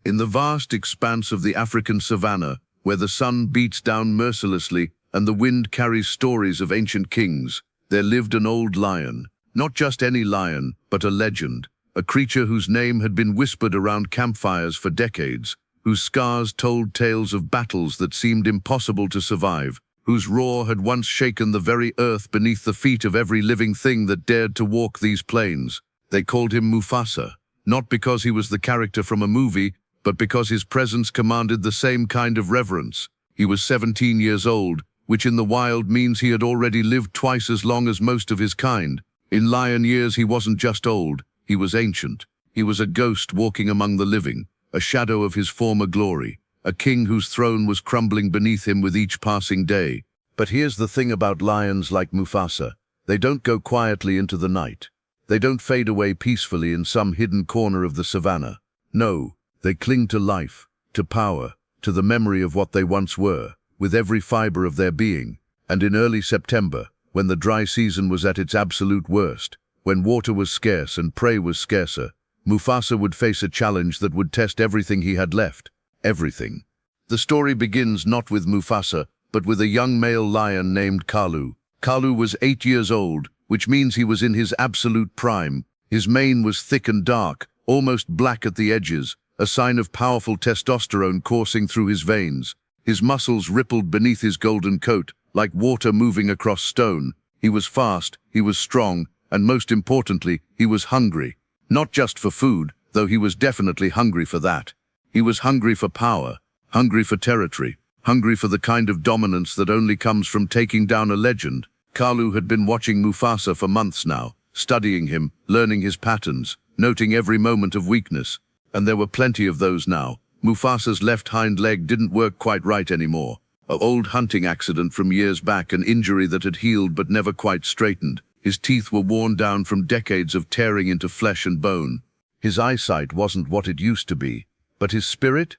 In the vast expanse of the African savanna, where the sun beats down mercilessly and the wind carries stories of ancient kings, there lived an old lion. Not just any lion, but a legend, a creature whose name had been whispered around campfires for decades, whose scars told tales of battles that seemed impossible to survive, whose roar had once shaken the very earth beneath the feet of every living thing that dared to walk these plains. They called him Mufasa, not because he was the character from a movie, but because his presence commanded the same kind of reverence. He was 17 years old, which in the wild means he had already lived twice as long as most of his kind. In lion years he wasn't just old, he was ancient. He was a ghost walking among the living, a shadow of his former glory, a king whose throne was crumbling beneath him with each passing day. But here's the thing about lions like Mufasa. They don't go quietly into the night. They don't fade away peacefully in some hidden corner of the savannah. No, they cling to life, to power, to the memory of what they once were, with every fiber of their being. And in early September, when the dry season was at its absolute worst, when water was scarce and prey was scarcer, Mufasa would face a challenge that would test everything he had left. Everything. The story begins not with Mufasa, but with a young male lion named Kalu. Kalu was 8 years old, which means he was in his absolute prime. His mane was thick and dark, almost black at the edges, a sign of powerful testosterone coursing through his veins. His muscles rippled beneath his golden coat, like water moving across stone. He was fast, he was strong, and most importantly, he was hungry. Not just for food, though he was definitely hungry for that. He was hungry for power, hungry for territory, hungry for the kind of dominance that only comes from taking down a legend. Kalu had been watching Mufasa for months now, studying him, learning his patterns, noting every moment of weakness. And there were plenty of those now. Mufasa's left hind leg didn't work quite right anymore. An old hunting accident from years back, an injury that had healed but never quite straightened. His teeth were worn down from decades of tearing into flesh and bone. His eyesight wasn't what it used to be. But his spirit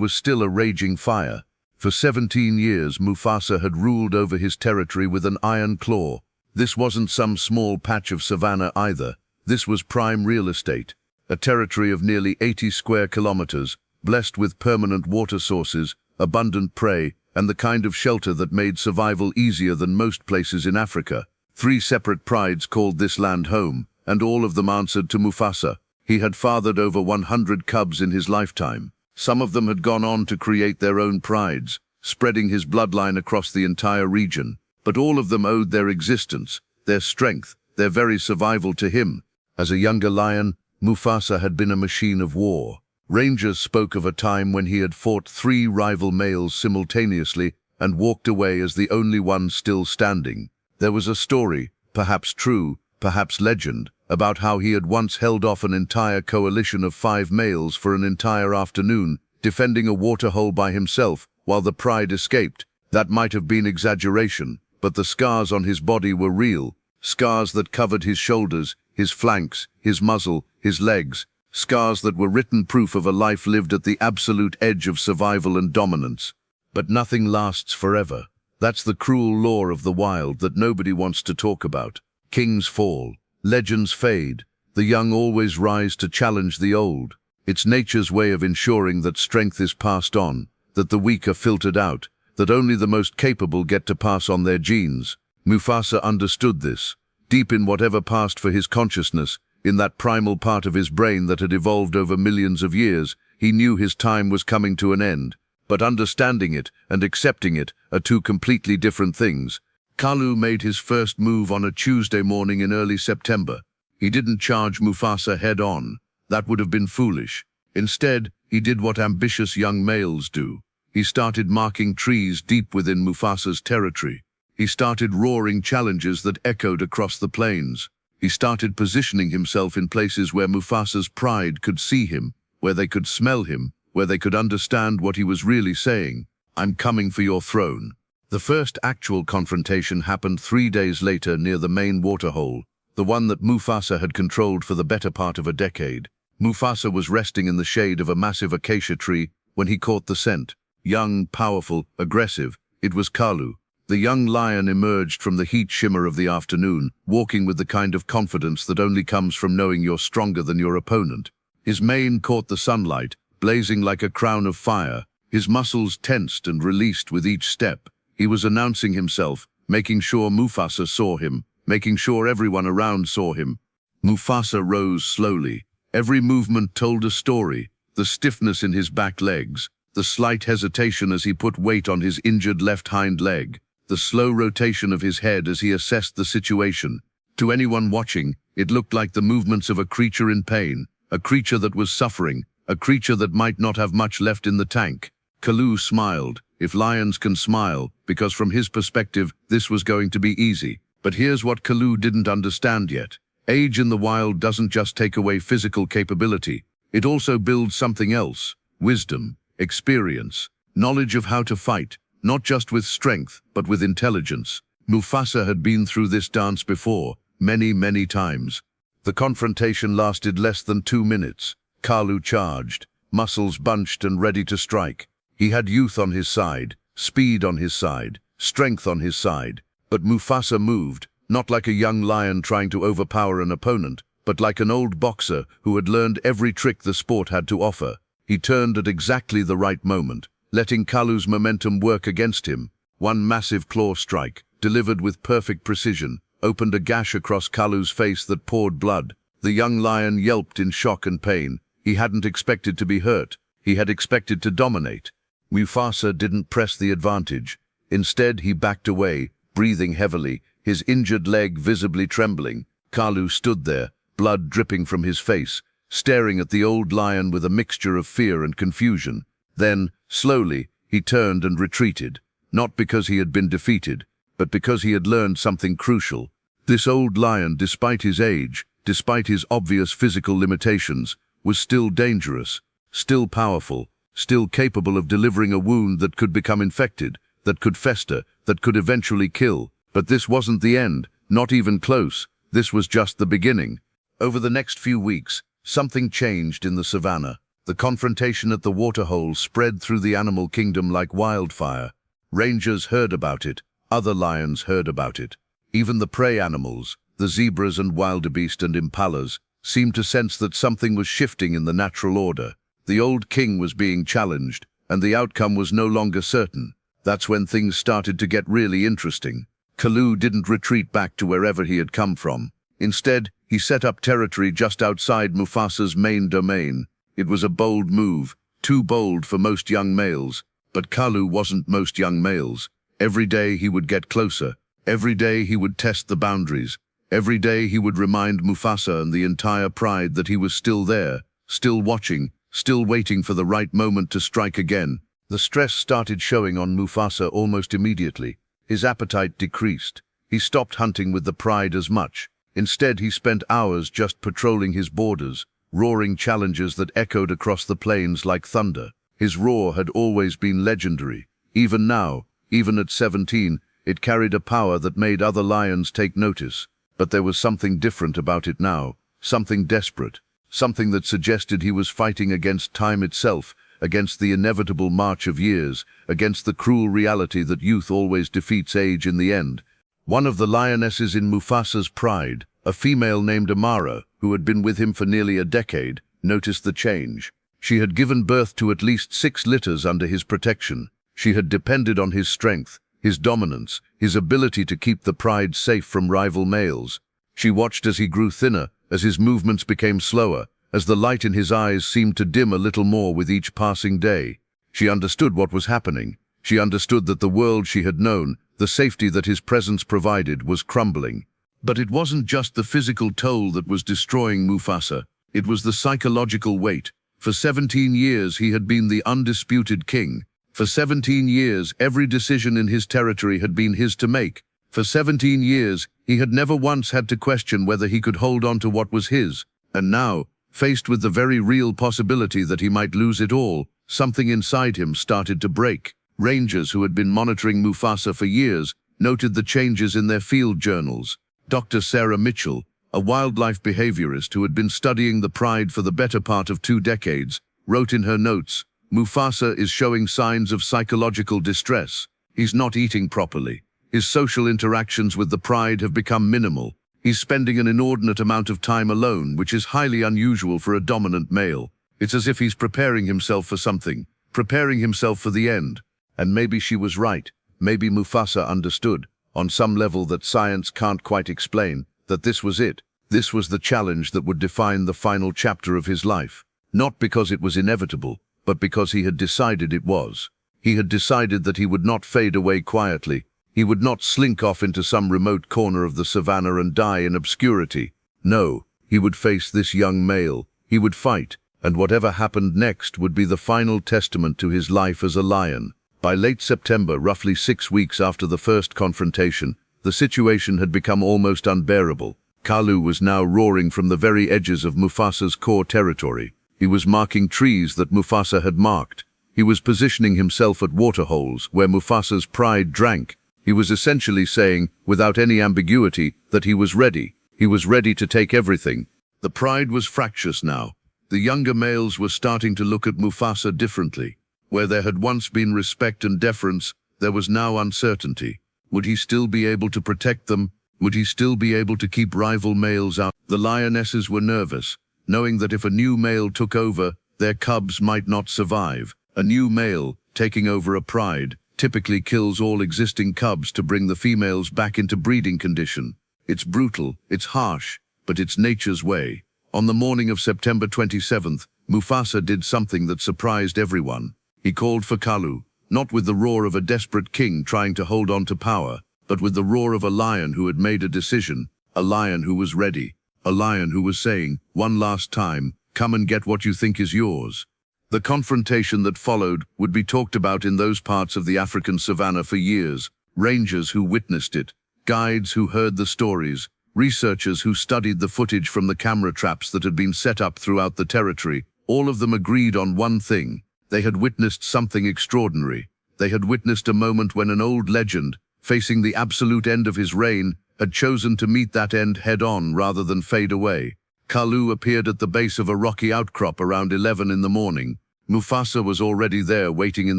was still a raging fire. For 17 years, Mufasa had ruled over his territory with an iron claw. This wasn't some small patch of savanna either. This was prime real estate. A territory of nearly 80 square kilometers, blessed with permanent water sources, abundant prey, and the kind of shelter that made survival easier than most places in Africa. 3 separate prides called this land home, and all of them answered to Mufasa. He had fathered over 100 cubs in his lifetime. Some of them had gone on to create their own prides, spreading his bloodline across the entire region. But all of them owed their existence, their strength, their very survival to him. As a younger lion, Mufasa had been a machine of war. Rangers spoke of a time when he had fought 3 rival males simultaneously and walked away as the only one still standing. There was a story, perhaps true, perhaps legend, about how he had once held off an entire coalition of 5 males for an entire afternoon, defending a waterhole by himself while the pride escaped. That might have been exaggeration, but the scars on his body were real. Scars that covered his shoulders, his flanks, his muzzle, his legs. Scars that were written proof of a life lived at the absolute edge of survival and dominance. But nothing lasts forever. That's the cruel law of the wild that nobody wants to talk about. Kings fall. Legends fade. The young always rise to challenge the old. It's nature's way of ensuring that strength is passed on, that the weak are filtered out, that only the most capable get to pass on their genes. Mufasa understood this. Deep in whatever passed for his consciousness, in that primal part of his brain that had evolved over millions of years, he knew his time was coming to an end. But understanding it and accepting it are 2 completely different things. Kalu made his first move on a Tuesday morning in early September. He didn't charge Mufasa head-on. That would have been foolish. Instead, he did what ambitious young males do. He started marking trees deep within Mufasa's territory. He started roaring challenges that echoed across the plains. He started positioning himself in places where Mufasa's pride could see him, where they could smell him, where they could understand what he was really saying. I'm coming for your throne. The first actual confrontation happened 3 days later near the main waterhole, the one that Mufasa had controlled for the better part of a decade. Mufasa was resting in the shade of a massive acacia tree when he caught the scent. Young, powerful, aggressive, it was Kalu. The young lion emerged from the heat shimmer of the afternoon, walking with the kind of confidence that only comes from knowing you're stronger than your opponent. His mane caught the sunlight, blazing like a crown of fire. His muscles tensed and released with each step. He was announcing himself, making sure Mufasa saw him, making sure everyone around saw him. Mufasa rose slowly. Every movement told a story. The stiffness in his back legs, the slight hesitation as he put weight on his injured left hind leg, the slow rotation of his head as he assessed the situation. To anyone watching, it looked like the movements of a creature in pain, a creature that was suffering, a creature that might not have much left in the tank. Kalu smiled, if lions can smile, because from his perspective, this was going to be easy. But here's what Kalu didn't understand yet. Age in the wild doesn't just take away physical capability. It also builds something else: wisdom, experience, knowledge of how to fight, not just with strength, but with intelligence. Mufasa had been through this dance before, many times. The confrontation lasted less than 2 minutes. Kalu charged, muscles bunched and ready to strike. He had youth on his side, speed on his side, strength on his side. But Mufasa moved, not like a young lion trying to overpower an opponent, but like an old boxer who had learned every trick the sport had to offer. He turned at exactly the right moment, letting Kalu's momentum work against him. One massive claw strike, delivered with perfect precision, opened a gash across Kalu's face that poured blood. The young lion yelped in shock and pain. He hadn't expected to be hurt. He had expected to dominate. Mufasa didn't press the advantage. Instead, he backed away, breathing heavily, his injured leg visibly trembling. Kalu stood there, blood dripping from his face, staring at the old lion with a mixture of fear and confusion. Then, slowly, he turned and retreated, not because he had been defeated, but because he had learned something crucial. This old lion, despite his age, despite his obvious physical limitations, was still dangerous, still powerful, still capable of delivering a wound that could become infected, that could fester, that could eventually kill. But this wasn't the end, not even close. This was just the beginning. Over the next few weeks, something changed in the savannah. The confrontation at the waterhole spread through the animal kingdom like wildfire. Rangers heard about it, other lions heard about it. Even the prey animals, the zebras and wildebeest and impalas, seemed to sense that something was shifting in the natural order. The old king was being challenged, and the outcome was no longer certain. That's when things started to get really interesting. Kalu didn't retreat back to wherever he had come from. Instead, he set up territory just outside Mufasa's main domain. It was a bold move, too bold for most young males. But Kalu wasn't most young males. Every day he would get closer. Every day he would test the boundaries. Every day he would remind Mufasa and the entire pride that he was still there, still watching, still waiting for the right moment to strike again. The stress started showing on Mufasa almost immediately. His appetite decreased. He stopped hunting with the pride as much. Instead, he spent hours just patrolling his borders, roaring challenges that echoed across the plains like thunder. His roar had always been legendary. Even now, even at 17, it carried a power that made other lions take notice. But there was something different about it now, something desperate, something that suggested he was fighting against time itself, against the inevitable march of years, against the cruel reality that youth always defeats age in the end. One of the lionesses in Mufasa's pride, a female named Amara, who had been with him for nearly a decade, noticed the change. She had given birth to at least 6 litters under his protection. She had depended on his strength, his dominance, his ability to keep the pride safe from rival males. She watched as he grew thinner, as his movements became slower, as the light in his eyes seemed to dim a little more with each passing day. She understood what was happening. She understood that the world she had known, the safety that his presence provided, was crumbling. But it wasn't just the physical toll that was destroying Mufasa. It was the psychological weight. For 17 years he had been the undisputed king. For 17 years, every decision in his territory had been his to make. For 17 years, he had never once had to question whether he could hold on to what was his. And now, faced with the very real possibility that he might lose it all, something inside him started to break. Rangers who had been monitoring Mufasa for years noted the changes in their field journals. Dr. Sarah Mitchell, a wildlife behaviorist who had been studying the pride for the better part of 2 decades, wrote in her notes, "Mufasa is showing signs of psychological distress. He's not eating properly. His social interactions with the pride have become minimal. He's spending an inordinate amount of time alone, which is highly unusual for a dominant male. It's as if he's preparing himself for something, preparing himself for the end. And maybe she was right. Maybe Mufasa understood, on some level that science can't quite explain, that this was it. This was the challenge that would define the final chapter of his life. Not because it was inevitable, but because he had decided it was. He had decided that he would not fade away quietly. He would not slink off into some remote corner of the savannah and die in obscurity. No, he would face this young male. He would fight, and whatever happened next would be the final testament to his life as a lion. By late September, roughly 6 weeks after the first confrontation, the situation had become almost unbearable. Kalu was now roaring from the very edges of Mufasa's core territory. He was marking trees that Mufasa had marked. He was positioning himself at waterholes where Mufasa's pride drank. He was essentially saying, without any ambiguity, that he was ready. He was ready to take everything. The pride was fractious now. The younger males were starting to look at Mufasa differently. Where there had once been respect and deference, there was now uncertainty. Would he still be able to protect them? Would he still be able to keep rival males out? The lionesses were nervous, knowing that if a new male took over, their cubs might not survive. A new male, taking over a pride, typically kills all existing cubs to bring the females back into breeding condition. It's brutal, it's harsh, but it's nature's way. On the morning of September 27th, Mufasa did something that surprised everyone. He called for Kalu, not with the roar of a desperate king trying to hold on to power, but with the roar of a lion who had made a decision, a lion who was ready, a lion who was saying, "One last time, come and get what you think is yours." The confrontation that followed would be talked about in those parts of the African savannah for years. Rangers who witnessed it, guides who heard the stories, researchers who studied the footage from the camera traps that had been set up throughout the territory, all of them agreed on one thing. They had witnessed something extraordinary. They had witnessed a moment when an old legend, facing the absolute end of his reign, had chosen to meet that end head-on rather than fade away. Kalu appeared at the base of a rocky outcrop around 11 in the morning. Mufasa was already there waiting in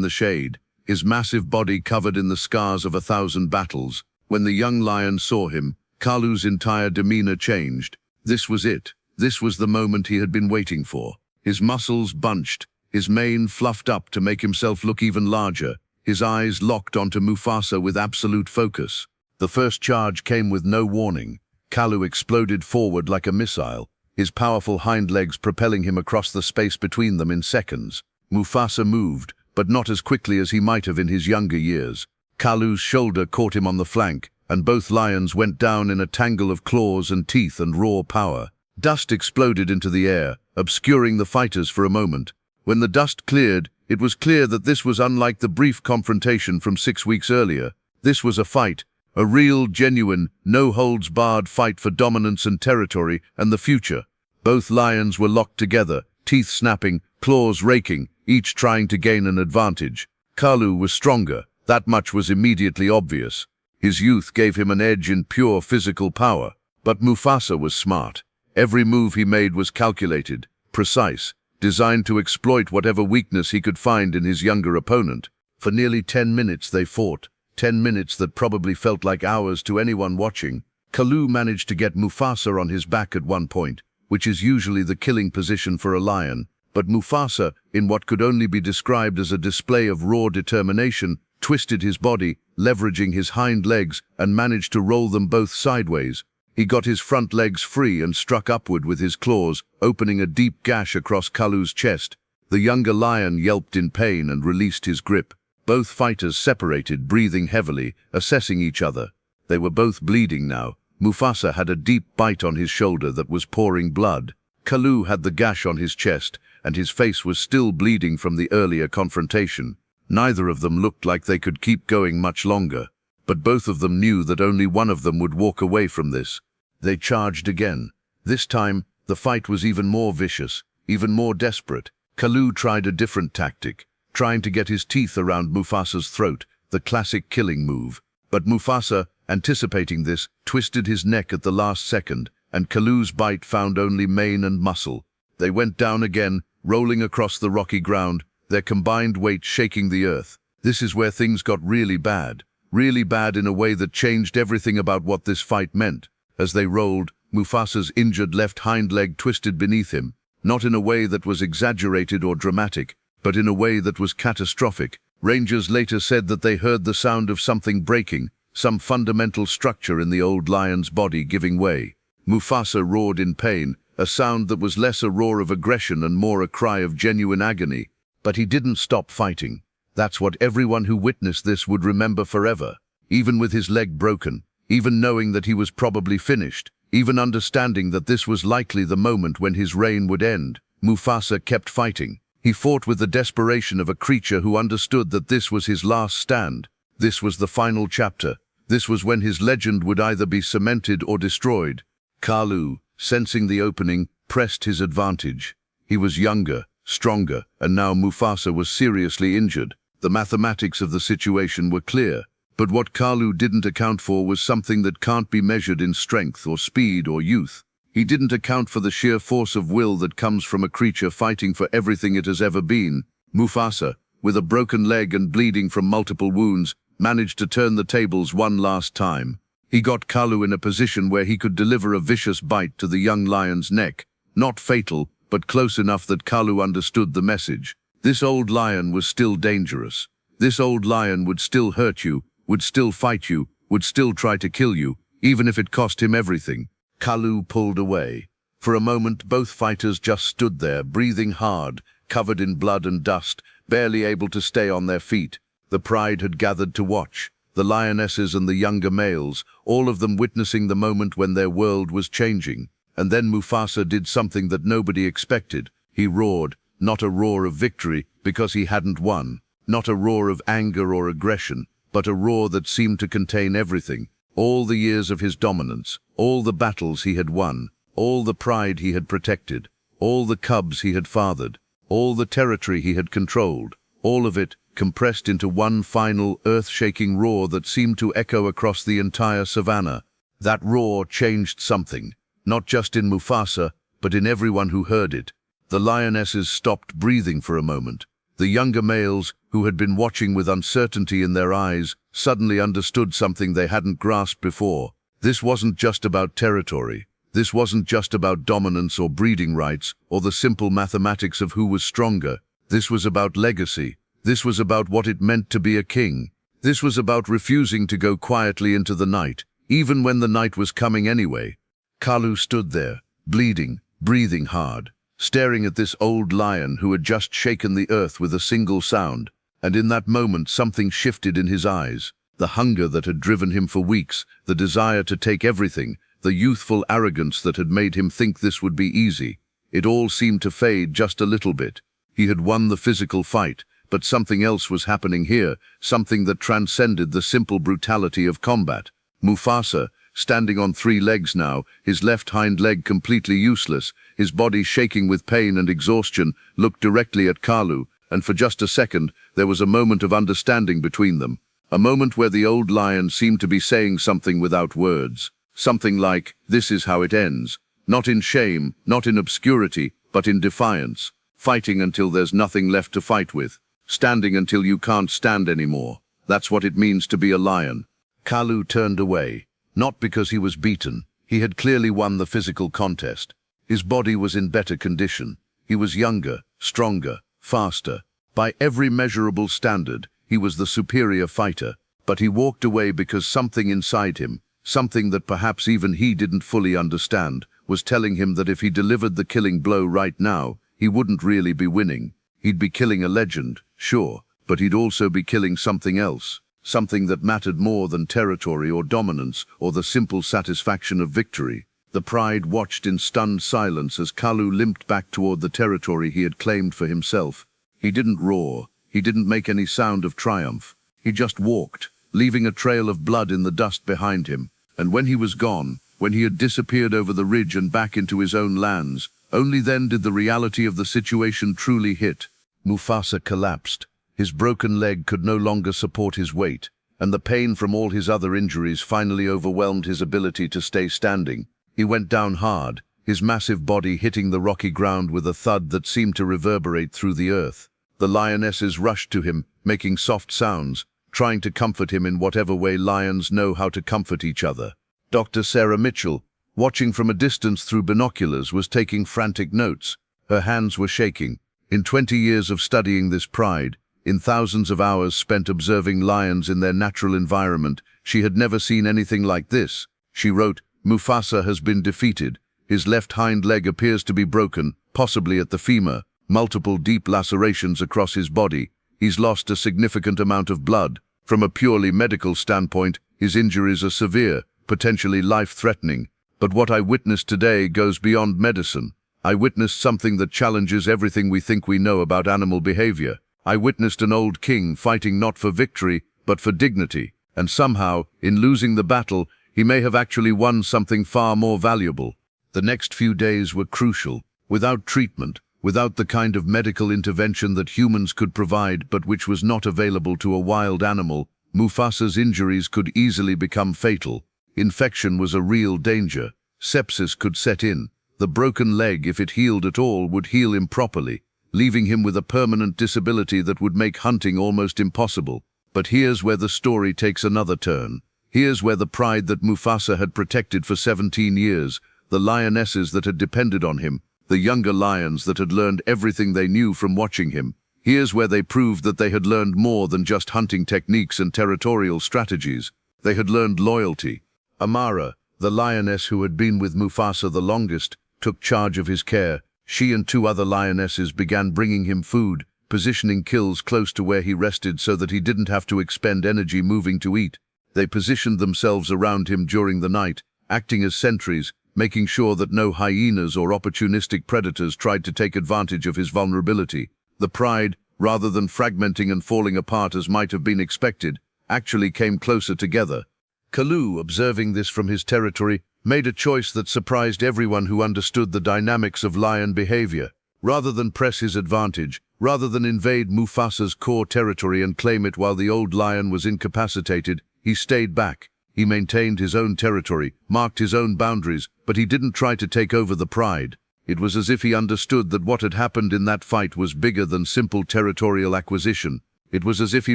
the shade, his massive body covered in the scars of 1,000 battles. When the young lion saw him, Kalu's entire demeanor changed. This was it. This was the moment he had been waiting for. His muscles bunched, his mane fluffed up to make himself look even larger, his eyes locked onto Mufasa with absolute focus. The first charge came with no warning. Kalu exploded forward like a missile, his powerful hind legs propelling him across the space between them in seconds. Mufasa moved, but not as quickly as he might have in his younger years. Kalu's shoulder caught him on the flank, and both lions went down in a tangle of claws and teeth and raw power. Dust exploded into the air, obscuring the fighters for a moment. When the dust cleared, it was clear that this was unlike the brief confrontation from 6 weeks earlier. This was a fight, a real, genuine, no-holds-barred fight for dominance and territory and the future. Both lions were locked together, teeth snapping, claws raking, each trying to gain an advantage. Kalu was stronger, that much was immediately obvious. His youth gave him an edge in pure physical power. But Mufasa was smart. Every move he made was calculated, precise, designed to exploit whatever weakness he could find in his younger opponent. For nearly 10 minutes they fought, 10 minutes that probably felt like hours to anyone watching. Kalu managed to get Mufasa on his back at one point, which is usually the killing position for a lion, but Mufasa, in what could only be described as a display of raw determination, twisted his body, leveraging his hind legs, and managed to roll them both sideways. He got his front legs free and struck upward with his claws, opening a deep gash across Kalu's chest. The younger lion yelped in pain and released his grip. Both fighters separated, breathing heavily, assessing each other. They were both bleeding now. Mufasa had a deep bite on his shoulder that was pouring blood. Kalu had the gash on his chest, and his face was still bleeding from the earlier confrontation. Neither of them looked like they could keep going much longer, but both of them knew that only one of them would walk away from this. They charged again. This time, the fight was even more vicious, even more desperate. Kalu tried a different tactic, trying to get his teeth around Mufasa's throat, the classic killing move. But Mufasa, anticipating this, twisted his neck at the last second, and Kalu's bite found only mane and muscle. They went down again, rolling across the rocky ground, their combined weight shaking the earth. This is where things got really bad in a way that changed everything about what this fight meant. As they rolled, Mufasa's injured left hind leg twisted beneath him. not in a way that was exaggerated or dramatic, but in a way that was catastrophic. Rangers later said that they heard the sound of something breaking, some fundamental structure in the old lion's body giving way. Mufasa roared in pain, a sound that was less a roar of aggression and more a cry of genuine agony. But he didn't stop fighting. That's what everyone who witnessed this would remember forever. Even with his leg broken, even knowing that he was probably finished, even understanding that this was likely the moment when his reign would end, Mufasa kept fighting. He fought with the desperation of a creature who understood that this was his last stand. This was the final chapter. This was when his legend would either be cemented or destroyed. Kalu, sensing the opening, pressed his advantage. He was younger, stronger, and now Mufasa was seriously injured. The mathematics of the situation were clear, but what Kalu didn't account for was something that can't be measured in strength or speed or youth. He didn't account for the sheer force of will that comes from a creature fighting for everything it has ever been. Mufasa, with a broken leg and bleeding from multiple wounds, managed to turn the tables one last time. He got Kalu in a position where he could deliver a vicious bite to the young lion's neck. Not fatal, but close enough that Kalu understood the message. This old lion was still dangerous. This old lion would still hurt you, would still fight you, would still try to kill you, even if it cost him everything. Kalu pulled away. For a moment, both fighters just stood there, breathing hard, covered in blood and dust, barely able to stay on their feet. The pride had gathered to watch. The lionesses and the younger males, all of them witnessing the moment when their world was changing. And then Mufasa did something that nobody expected. He roared, not a roar of victory, because he hadn't won. Not a roar of anger or aggression, but a roar that seemed to contain everything. All the years of his dominance, all the battles he had won, all the pride he had protected, all the cubs he had fathered, all the territory he had controlled, all of it compressed into one final, earth-shaking roar that seemed to echo across the entire savannah. That roar changed something, not just in Mufasa, but in everyone who heard it. The lionesses stopped breathing for a moment. The younger males, who had been watching with uncertainty in their eyes, suddenly understood something they hadn't grasped before. This wasn't just about territory. This wasn't just about dominance or breeding rights, or the simple mathematics of who was stronger. This was about legacy. This was about what it meant to be a king. This was about refusing to go quietly into the night, even when the night was coming anyway. Kalu stood there, bleeding, breathing hard, staring at this old lion who had just shaken the earth with a single sound. And in that moment something shifted in his eyes. The hunger that had driven him for weeks, the desire to take everything, the youthful arrogance that had made him think this would be easy. It all seemed to fade just a little bit. He had won the physical fight, but something else was happening here, something that transcended the simple brutality of combat. Mufasa, standing on 3 legs now, his left hind leg completely useless, his body shaking with pain and exhaustion, looked directly at Kalu, and for just a second, there was a moment of understanding between them. A moment where the old lion seemed to be saying something without words. Something like, "This is how it ends." Not in shame, not in obscurity, but in defiance. Fighting until there's nothing left to fight with. Standing until you can't stand anymore. That's what it means to be a lion. Kalu turned away. Not because he was beaten. He had clearly won the physical contest. His body was in better condition. He was younger, stronger, faster. By every measurable standard, he was the superior fighter. But he walked away because something inside him, something that perhaps even he didn't fully understand, was telling him that if he delivered the killing blow right now, he wouldn't really be winning. He'd be killing a legend, sure, but he'd also be killing something else. Something that mattered more than territory or dominance or the simple satisfaction of victory. The pride watched in stunned silence as Kalu limped back toward the territory he had claimed for himself. He didn't roar. He didn't make any sound of triumph. He just walked, leaving a trail of blood in the dust behind him. And when he was gone, when he had disappeared over the ridge and back into his own lands, only then did the reality of the situation truly hit. Mufasa collapsed. His broken leg could no longer support his weight, and the pain from all his other injuries finally overwhelmed his ability to stay standing. He went down hard, his massive body hitting the rocky ground with a thud that seemed to reverberate through the earth. The lionesses rushed to him, making soft sounds, trying to comfort him in whatever way lions know how to comfort each other. Dr. Sarah Mitchell, watching from a distance through binoculars, was taking frantic notes. Her hands were shaking. In 20 years of studying this pride, in thousands of hours spent observing lions in their natural environment, she had never seen anything like this. She wrote, "Mufasa has been defeated. His left hind leg appears to be broken, possibly at the femur, multiple deep lacerations across his body. He's lost a significant amount of blood. From a purely medical standpoint, his injuries are severe, potentially life-threatening. But what I witnessed today goes beyond medicine. I witnessed something that challenges everything we think we know about animal behavior. I witnessed an old king fighting not for victory, but for dignity. And somehow, in losing the battle, he may have actually won something far more valuable." The next few days were crucial. Without treatment, without the kind of medical intervention that humans could provide but which was not available to a wild animal, Mufasa's injuries could easily become fatal. Infection was a real danger. Sepsis could set in. The broken leg, if it healed at all, would heal improperly, leaving him with a permanent disability that would make hunting almost impossible. But here's where the story takes another turn. Here's where the pride that Mufasa had protected for 17 years, the lionesses that had depended on him, the younger lions that had learned everything they knew from watching him, here's where they proved that they had learned more than just hunting techniques and territorial strategies. They had learned loyalty. Amara, the lioness who had been with Mufasa the longest, took charge of his care. She and 2 other lionesses began bringing him food, positioning kills close to where he rested so that he didn't have to expend energy moving to eat. They positioned themselves around him during the night, acting as sentries, making sure that no hyenas or opportunistic predators tried to take advantage of his vulnerability. The pride, rather than fragmenting and falling apart as might have been expected, actually came closer together. Kalu, observing this from his territory, made a choice that surprised everyone who understood the dynamics of lion behavior. Rather than press his advantage, rather than invade Mufasa's core territory and claim it while the old lion was incapacitated, he stayed back. He maintained his own territory, marked his own boundaries, but he didn't try to take over the pride. It was as if he understood that what had happened in that fight was bigger than simple territorial acquisition. It was as if he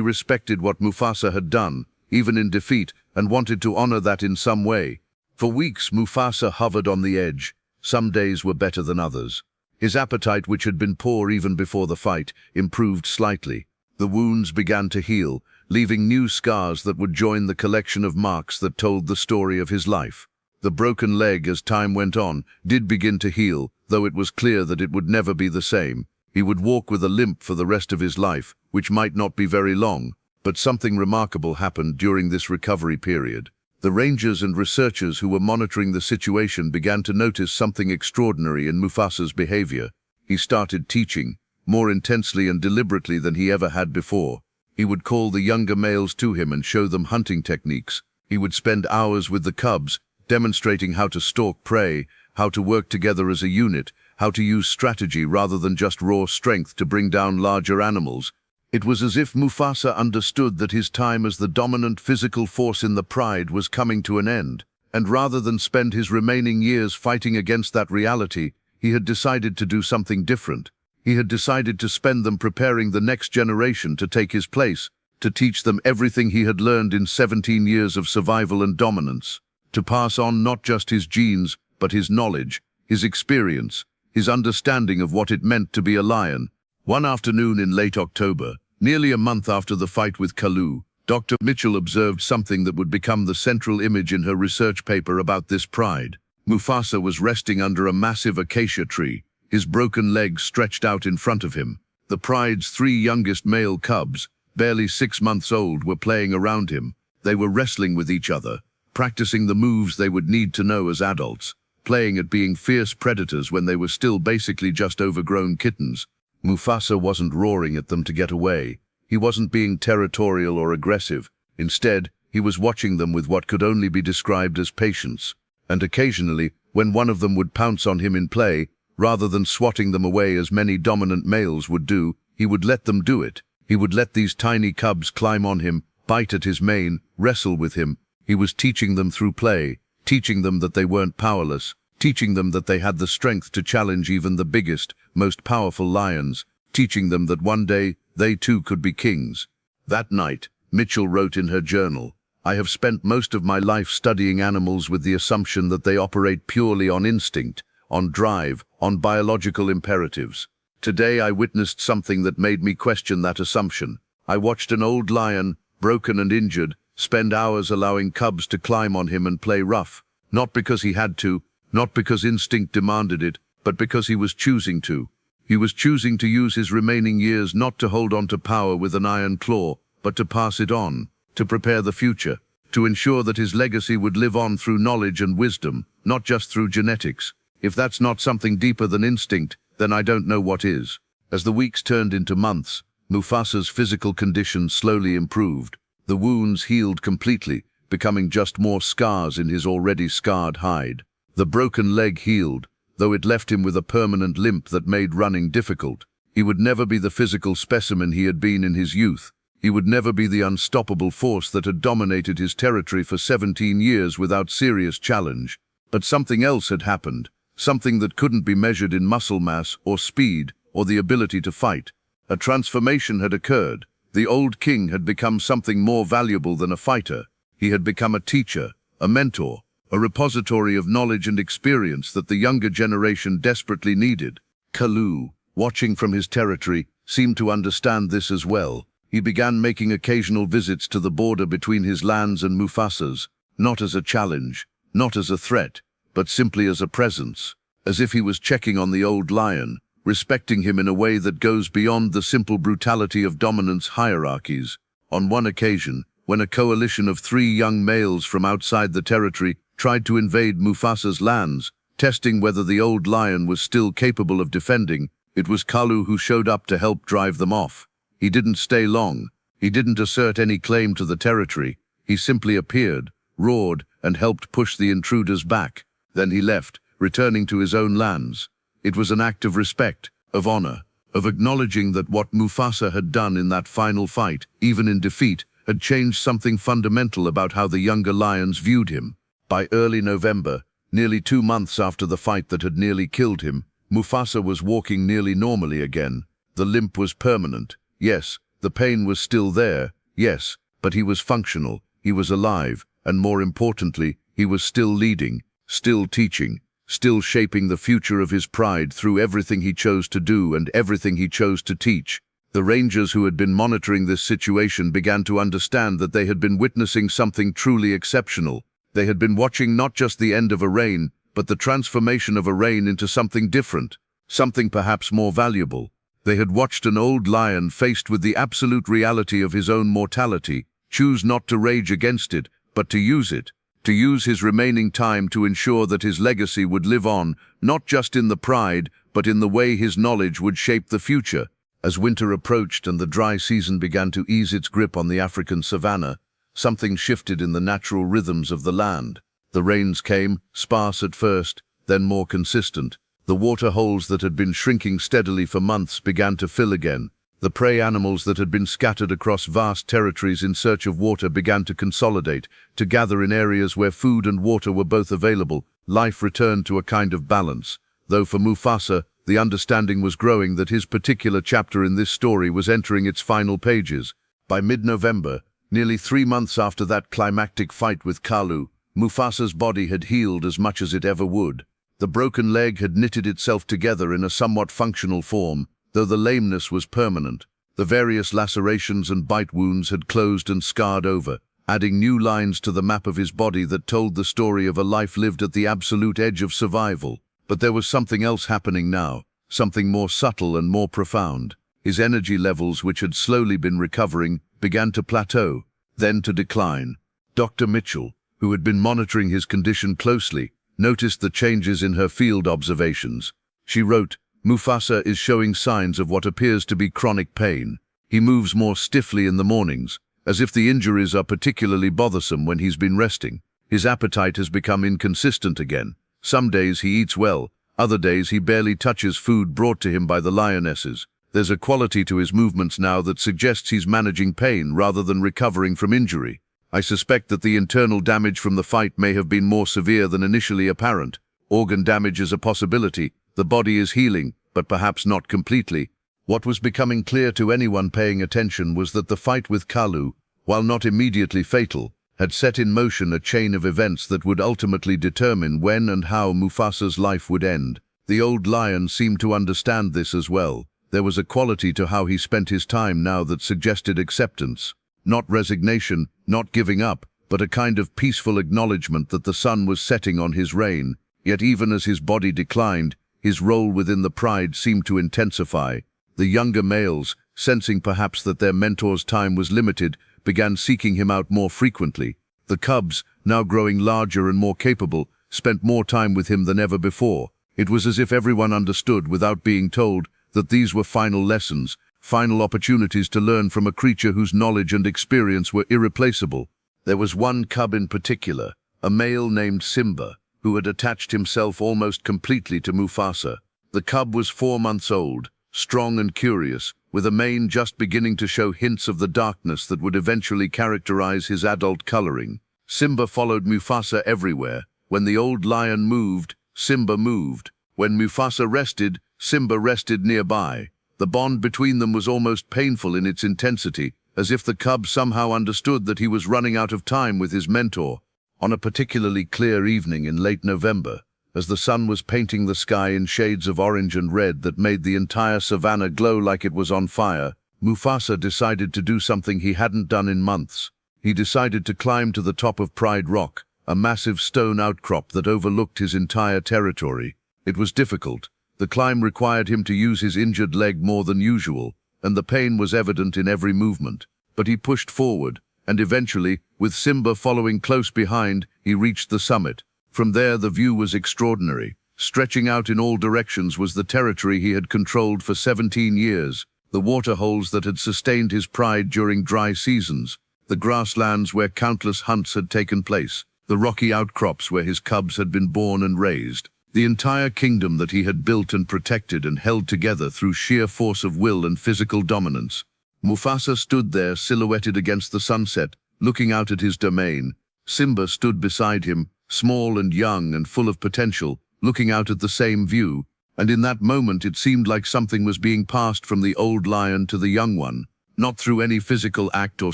respected what Mufasa had done, even in defeat, and wanted to honor that in some way. For weeks, Mufasa hovered on the edge. Some days were better than others. His appetite, which had been poor even before the fight, improved slightly. The wounds began to heal, leaving new scars that would join the collection of marks that told the story of his life. The broken leg, as time went on, did begin to heal, though it was clear that it would never be the same. He would walk with a limp for the rest of his life, which might not be very long. But something remarkable happened during this recovery period. The rangers and researchers who were monitoring the situation began to notice something extraordinary in Mufasa's behavior. He started teaching, more intensely and deliberately than he ever had before. He would call the younger males to him and show them hunting techniques. He would spend hours with the cubs, demonstrating how to stalk prey, how to work together as a unit, how to use strategy rather than just raw strength to bring down larger animals. It was as if Mufasa understood that his time as the dominant physical force in the pride was coming to an end, and rather than spend his remaining years fighting against that reality, he had decided to do something different. He had decided to spend them preparing the next generation to take his place, to teach them everything he had learned in 17 years of survival and dominance, to pass on not just his genes, but his knowledge, his experience, his understanding of what it meant to be a lion. One afternoon in late October, nearly a month after the fight with Kalu, Dr. Mitchell observed something that would become the central image in her research paper about this pride. Mufasa was resting under a massive acacia tree, his broken legs stretched out in front of him. The pride's 3 youngest male cubs, barely 6 months old, were playing around him. They were wrestling with each other, practicing the moves they would need to know as adults, playing at being fierce predators when they were still basically just overgrown kittens. Mufasa wasn't roaring at them to get away. He wasn't being territorial or aggressive. Instead, he was watching them with what could only be described as patience. And occasionally, when one of them would pounce on him in play, rather than swatting them away as many dominant males would do, he would let them do it. He would let these tiny cubs climb on him, bite at his mane, wrestle with him. He was teaching them through play, teaching them that they weren't powerless, teaching them that they had the strength to challenge even the biggest, most powerful lions, teaching them that one day they too could be kings. That night, Mitchell wrote in her journal, "I have spent most of my life studying animals with the assumption that they operate purely on instinct, on drive, on biological imperatives. Today I witnessed something that made me question that assumption. I watched an old lion, broken and injured, spend hours allowing cubs to climb on him and play rough, not because he had to, not because instinct demanded it, but because he was choosing to. He was choosing to use his remaining years not to hold on to power with an iron claw, but to pass it on, to prepare the future, to ensure that his legacy would live on through knowledge and wisdom, not just through genetics. If that's not something deeper than instinct, then I don't know what is. As the weeks turned into months, Mufasa's physical condition slowly improved. The wounds healed completely, becoming just more scars in his already scarred hide. The broken leg healed, though it left him with a permanent limp that made running difficult. He would never be the physical specimen he had been in his youth. He would never be the unstoppable force that had dominated his territory for 17 years without serious challenge. But something else had happened, something that couldn't be measured in muscle mass or speed or the ability to fight. A transformation had occurred. The old king had become something more valuable than a fighter. He had become a teacher, a mentor, a repository of knowledge and experience that the younger generation desperately needed. Kalu, watching from his territory, seemed to understand this as well. He began making occasional visits to the border between his lands and Mufasa's, not as a challenge, not as a threat, but simply as a presence, as if he was checking on the old lion, respecting him in a way that goes beyond the simple brutality of dominance hierarchies. On one occasion, when a coalition of 3 young males from outside the territory tried to invade Mufasa's lands, testing whether the old lion was still capable of defending, it was Kalu who showed up to help drive them off. He didn't stay long. He didn't assert any claim to the territory. He simply appeared, roared, and helped push the intruders back. Then he left, returning to his own lands. It was an act of respect, of honor, of acknowledging that what Mufasa had done in that final fight, even in defeat, had changed something fundamental about how the younger lions viewed him. By early November, nearly 2 months after the fight that had nearly killed him, Mufasa was walking nearly normally again. The limp was permanent. Yes, the pain was still there. Yes, but he was functional, he was alive, and more importantly, he was still leading, still teaching, still shaping the future of his pride through everything he chose to do and everything he chose to teach. The rangers who had been monitoring this situation began to understand that they had been witnessing something truly exceptional. They had been watching not just the end of a reign, but the transformation of a reign into something different, something perhaps more valuable. They had watched an old lion faced with the absolute reality of his own mortality, choose not to rage against it, but to use his remaining time to ensure that his legacy would live on, not just in the pride, but in the way his knowledge would shape the future. As winter approached and the dry season began to ease its grip on the African savanna, something shifted in the natural rhythms of the land. The rains came, sparse at first, then more consistent. The water holes that had been shrinking steadily for months began to fill again. The prey animals that had been scattered across vast territories in search of water began to consolidate, to gather in areas where food and water were both available. Life returned to a kind of balance, though for Mufasa, the understanding was growing that his particular chapter in this story was entering its final pages. By mid-November, nearly 3 months after that climactic fight with Kalu, Mufasa's body had healed as much as it ever would. The broken leg had knitted itself together in a somewhat functional form, though the lameness was permanent. The various lacerations and bite wounds had closed and scarred over, adding new lines to the map of his body that told the story of a life lived at the absolute edge of survival. But there was something else happening now, something more subtle and more profound. His energy levels, which had slowly been recovering, began to plateau, then to decline. Dr. Mitchell, who had been monitoring his condition closely, noticed the changes in her field observations. She wrote, "Mufasa is showing signs of what appears to be chronic pain. He moves more stiffly in the mornings, as if the injuries are particularly bothersome when he's been resting. His appetite has become inconsistent again. Some days he eats well, other days he barely touches food brought to him by the lionesses. There's a quality to his movements now that suggests he's managing pain rather than recovering from injury. I suspect that the internal damage from the fight may have been more severe than initially apparent. Organ damage is a possibility. The body is healing, but perhaps not completely." What was becoming clear to anyone paying attention was that the fight with Kalu, while not immediately fatal, had set in motion a chain of events that would ultimately determine when and how Mufasa's life would end. The old lion seemed to understand this as well. There was a quality to how he spent his time now that suggested acceptance. Not resignation, not giving up, but a kind of peaceful acknowledgement that the sun was setting on his reign. Yet even as his body declined, his role within the pride seemed to intensify. The younger males, sensing perhaps that their mentor's time was limited, began seeking him out more frequently. The cubs, now growing larger and more capable, spent more time with him than ever before. It was as if everyone understood, without being told, that these were final lessons, final opportunities to learn from a creature whose knowledge and experience were irreplaceable. There was one cub in particular, a male named Simba, who had attached himself almost completely to Mufasa. The cub was 4 months old, strong and curious, with a mane just beginning to show hints of the darkness that would eventually characterize his adult coloring. Simba followed Mufasa everywhere. When the old lion moved, Simba moved. When Mufasa rested, Simba rested nearby. The bond between them was almost painful in its intensity, as if the cub somehow understood that he was running out of time with his mentor. On a particularly clear evening in late November, as the sun was painting the sky in shades of orange and red that made the entire savannah glow like it was on fire, Mufasa decided to do something he hadn't done in months. He decided to climb to the top of Pride Rock, a massive stone outcrop that overlooked his entire territory. It was difficult. The climb required him to use his injured leg more than usual, and the pain was evident in every movement. But he pushed forward, and eventually, with Simba following close behind, he reached the summit. From there the view was extraordinary. Stretching out in all directions was the territory he had controlled for 17 years, the waterholes that had sustained his pride during dry seasons, the grasslands where countless hunts had taken place, the rocky outcrops where his cubs had been born and raised, the entire kingdom that he had built and protected and held together through sheer force of will and physical dominance. Mufasa stood there silhouetted against the sunset, looking out at his domain. Simba stood beside him, small and young and full of potential, looking out at the same view, and in that moment it seemed like something was being passed from the old lion to the young one, not through any physical act or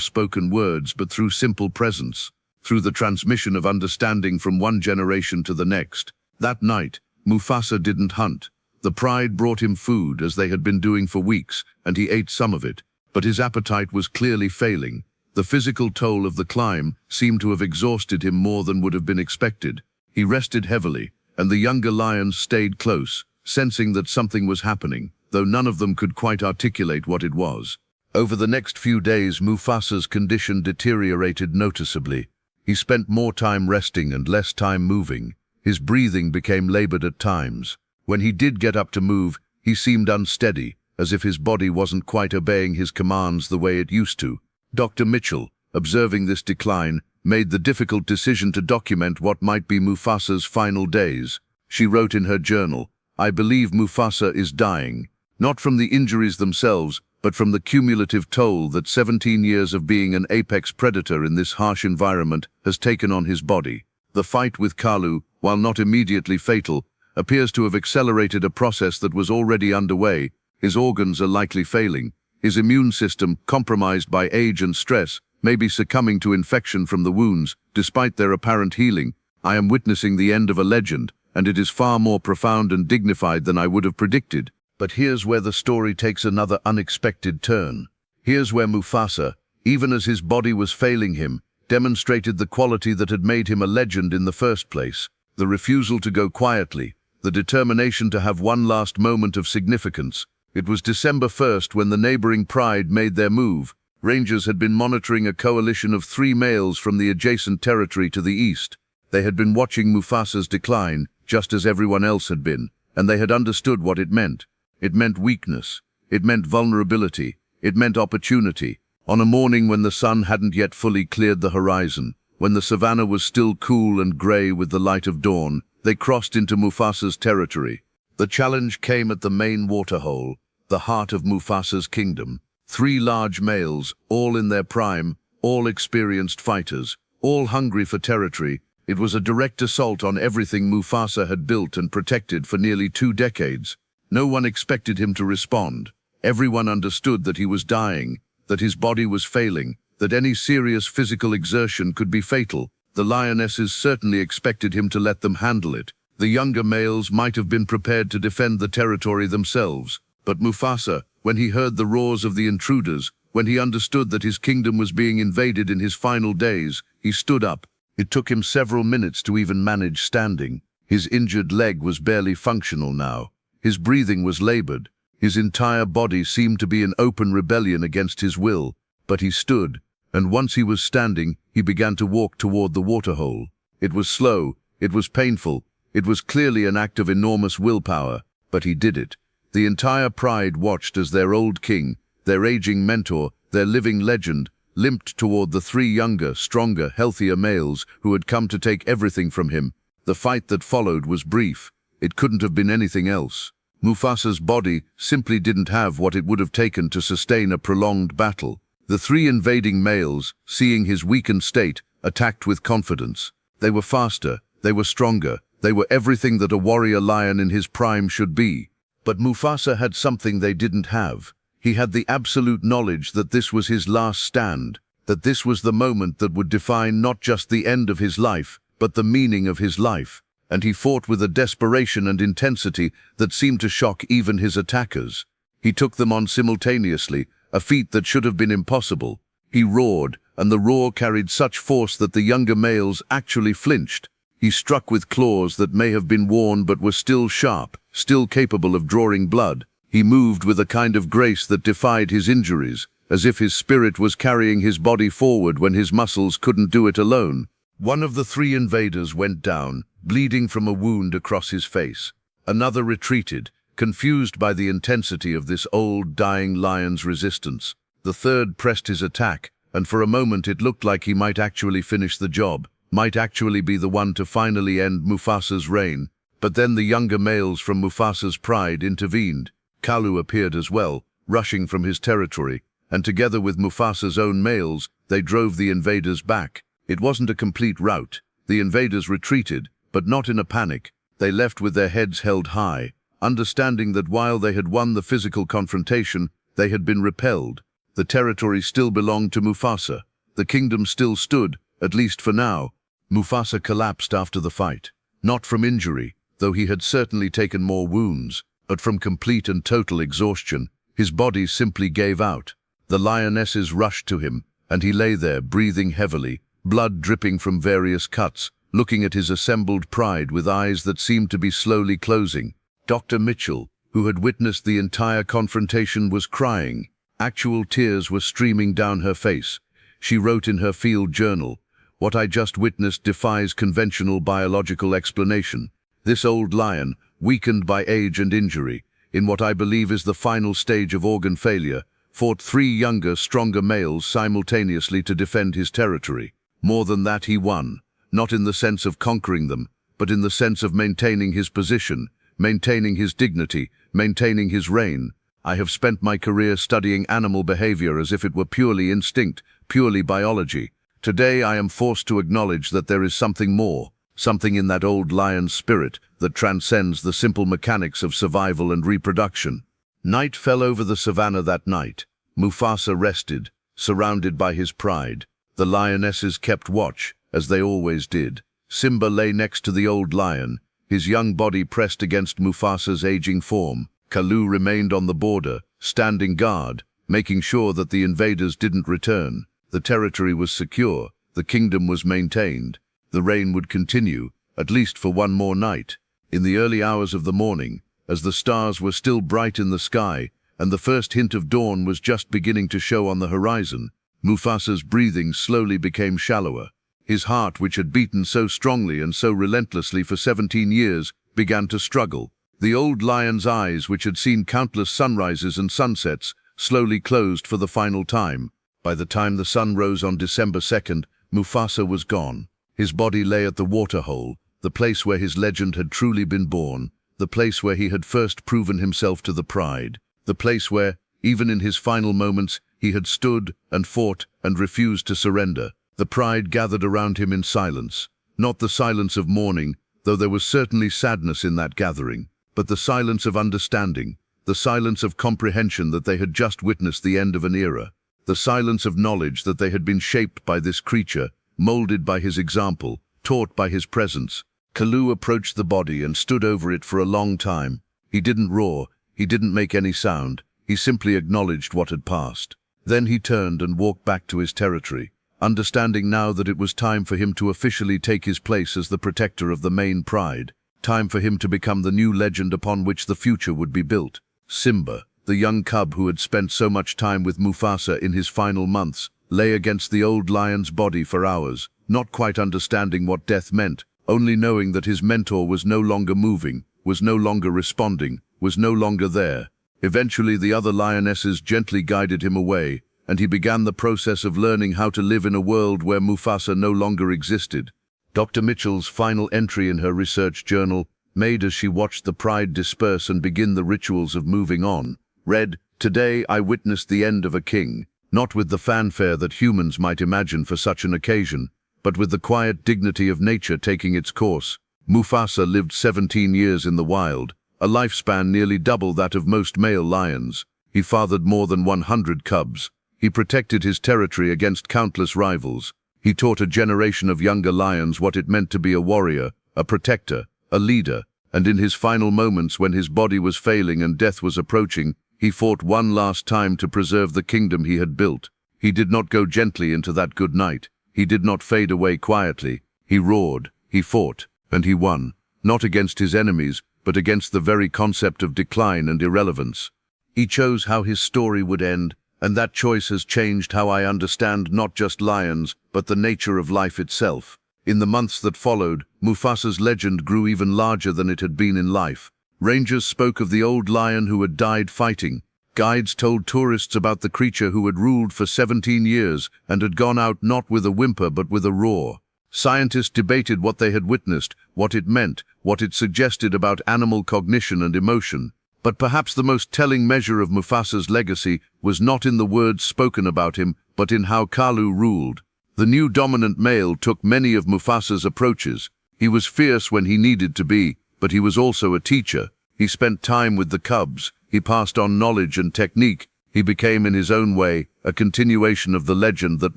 spoken words, but through simple presence, through the transmission of understanding from one generation to the next. That night, Mufasa didn't hunt. The pride brought him food, as they had been doing for weeks, and he ate some of it, but his appetite was clearly failing. The physical toll of the climb seemed to have exhausted him more than would have been expected. He rested heavily, and the younger lions stayed close, sensing that something was happening, though none of them could quite articulate what it was. Over the next few days, Mufasa's condition deteriorated noticeably. He spent more time resting and less time moving. His breathing became labored at times. When he did get up to move, he seemed unsteady, as if his body wasn't quite obeying his commands the way it used to. Dr. Mitchell, observing this decline, made the difficult decision to document what might be Mufasa's final days. She wrote in her journal, "I believe Mufasa is dying, not from the injuries themselves, but from the cumulative toll that 17 years of being an apex predator in this harsh environment has taken on his body. The fight with Kalu, while not immediately fatal, appears to have accelerated a process that was already underway. His organs are likely failing. His immune system, compromised by age and stress, may be succumbing to infection from the wounds, despite their apparent healing. I am witnessing the end of a legend, and it is far more profound and dignified than I would have predicted." But here's where the story takes another unexpected turn. Here's where Mufasa, even as his body was failing him, demonstrated the quality that had made him a legend in the first place: the refusal to go quietly, the determination to have one last moment of significance. It was December 1st when the neighboring pride made their move. Rangers had been monitoring a coalition of 3 males from the adjacent territory to the east. They had been watching Mufasa's decline, just as everyone else had been, and they had understood what it meant. It meant weakness. It meant vulnerability. It meant opportunity. On a morning when the sun hadn't yet fully cleared the horizon, when the savannah was still cool and grey with the light of dawn, they crossed into Mufasa's territory. The challenge came at the main waterhole, the heart of Mufasa's kingdom. 3 large males, all in their prime, all experienced fighters, all hungry for territory. It was a direct assault on everything Mufasa had built and protected for nearly 2 decades. No one expected him to respond. Everyone understood that he was dying, that his body was failing, that any serious physical exertion could be fatal. The lionesses certainly expected him to let them handle it. The younger males might have been prepared to defend the territory themselves. But Mufasa, when he heard the roars of the intruders, when he understood that his kingdom was being invaded in his final days, he stood up. It took him several minutes to even manage standing. His injured leg was barely functional now. His breathing was labored. His entire body seemed to be in open rebellion against his will. But he stood, and once he was standing, he began to walk toward the waterhole. It was slow, it was painful, it was clearly an act of enormous willpower, but he did it. The entire pride watched as their old king, their aging mentor, their living legend, limped toward the three younger, stronger, healthier males who had come to take everything from him. The fight that followed was brief. It couldn't have been anything else. Mufasa's body simply didn't have what it would have taken to sustain a prolonged battle. The three invading males, seeing his weakened state, attacked with confidence. They were faster, they were stronger, they were everything that a warrior lion in his prime should be. But Mufasa had something they didn't have. He had the absolute knowledge that this was his last stand, that this was the moment that would define not just the end of his life, but the meaning of his life. And he fought with a desperation and intensity that seemed to shock even his attackers. He took them on simultaneously, a feat that should have been impossible. He roared, and the roar carried such force that the younger males actually flinched. He struck with claws that may have been worn but were still sharp, still capable of drawing blood. He moved with a kind of grace that defied his injuries, as if his spirit was carrying his body forward when his muscles couldn't do it alone. One of the three invaders went down, bleeding from a wound across his face. Another retreated, confused by the intensity of this old, dying lion's resistance. The third pressed his attack, and for a moment it looked like he might actually finish the job, might actually be the one to finally end Mufasa's reign. But then the younger males from Mufasa's pride intervened. Kalu appeared as well, rushing from his territory, and together with Mufasa's own males, they drove the invaders back. It wasn't a complete rout. The invaders retreated, but not in a panic. They left with their heads held high, understanding that while they had won the physical confrontation, they had been repelled. The territory still belonged to Mufasa. The kingdom still stood, at least for now. Mufasa collapsed after the fight, not from injury, though he had certainly taken more wounds, but from complete and total exhaustion. His body simply gave out. The lionesses rushed to him, and he lay there, breathing heavily, blood dripping from various cuts, looking at his assembled pride with eyes that seemed to be slowly closing. Dr. Mitchell, who had witnessed the entire confrontation, was crying. Actual tears were streaming down her face. She wrote in her field journal, "What I just witnessed defies conventional biological explanation. This old lion, weakened by age and injury, in what I believe is the final stage of organ failure, fought three younger, stronger males simultaneously to defend his territory. More than that, he won, not in the sense of conquering them, but in the sense of maintaining his position, maintaining his dignity, maintaining his reign. I have spent my career studying animal behavior as if it were purely instinct, purely biology. Today I am forced to acknowledge that there is something more, something in that old lion's spirit that transcends the simple mechanics of survival and reproduction." Night fell over the savannah that night. Mufasa rested, surrounded by his pride. The lionesses kept watch, as they always did. Simba lay next to the old lion, his young body pressed against Mufasa's aging form. Kalu remained on the border, standing guard, making sure that the invaders didn't return. The territory was secure, the kingdom was maintained. The reign would continue, at least for one more night. In the early hours of the morning, as the stars were still bright in the sky, and the first hint of dawn was just beginning to show on the horizon, Mufasa's breathing slowly became shallower. His heart, which had beaten so strongly and so relentlessly for 17 years, began to struggle. The old lion's eyes, which had seen countless sunrises and sunsets, slowly closed for the final time. By the time the sun rose on December 2nd, Mufasa was gone. His body lay at the waterhole, the place where his legend had truly been born, the place where he had first proven himself to the pride, the place where, even in his final moments, he had stood and fought and refused to surrender. The pride gathered around him in silence, not the silence of mourning, though there was certainly sadness in that gathering, but the silence of understanding, the silence of comprehension that they had just witnessed the end of an era. the silence of knowledge that they had been shaped by this creature, molded by his example, taught by his presence. Kalu approached the body and stood over it for a long time. He didn't roar, he didn't make any sound, he simply acknowledged what had passed. Then he turned and walked back to his territory, understanding now that it was time for him to officially take his place as the protector of the main pride, time for him to become the new legend upon which the future would be built. Simba, the young cub who had spent so much time with Mufasa in his final months, lay against the old lion's body for hours, not quite understanding what death meant, only knowing that his mentor was no longer moving, was no longer responding, was no longer there. Eventually the other lionesses gently guided him away, and he began the process of learning how to live in a world where Mufasa no longer existed. Dr. Mitchell's final entry in her research journal, made as she watched the pride disperse and begin the rituals of moving on, read, "Today I witnessed the end of a king, not with the fanfare that humans might imagine for such an occasion, but with the quiet dignity of nature taking its course. Mufasa lived 17 years in the wild, a lifespan nearly double that of most male lions. He fathered more than 100 cubs. He protected his territory against countless rivals. He taught a generation of younger lions what it meant to be a warrior, a protector, a leader, and in his final moments when his body was failing and death was approaching, he fought one last time to preserve the kingdom he had built. He did not go gently into that good night. He did not fade away quietly. He roared, he fought, and he won, not against his enemies, but against the very concept of decline and irrelevance. He chose how his story would end, and that choice has changed how I understand not just lions, but the nature of life itself. In the months that followed, Mufasa's legend grew even larger than it had been in life. Rangers spoke of the old lion who had died fighting. Guides told tourists about the creature who had ruled for 17 years and had gone out not with a whimper but with a roar. Scientists debated what they had witnessed, what it meant, what it suggested about animal cognition and emotion. But perhaps the most telling measure of Mufasa's legacy was not in the words spoken about him, but in how Kalu ruled. The new dominant male took many of Mufasa's approaches. He was fierce when he needed to be, but he was also a teacher. He spent time with the cubs. He passed on knowledge and technique. He became, in his own way, a continuation of the legend that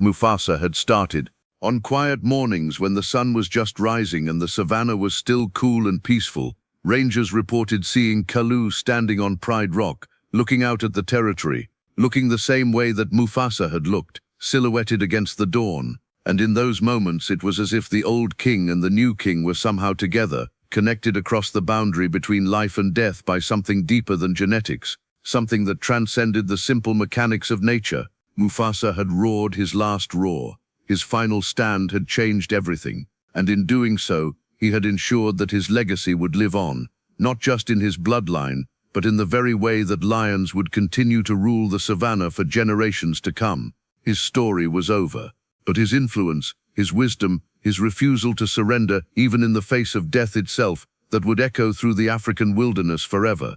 Mufasa had started. On quiet mornings when the sun was just rising and the savannah was still cool and peaceful, rangers reported seeing Kalu standing on Pride Rock, looking out at the territory, looking the same way that Mufasa had looked, silhouetted against the dawn. And in those moments it was as if the old king and the new king were somehow together, connected across the boundary between life and death by something deeper than genetics, something that transcended the simple mechanics of nature. Mufasa had roared his last roar. His final stand had changed everything, and in doing so, he had ensured that his legacy would live on, not just in his bloodline, but in the very way that lions would continue to rule the savannah for generations to come. His story was over, but his influence, his wisdom, his refusal to surrender, even in the face of death itself, that would echo through the African wilderness forever.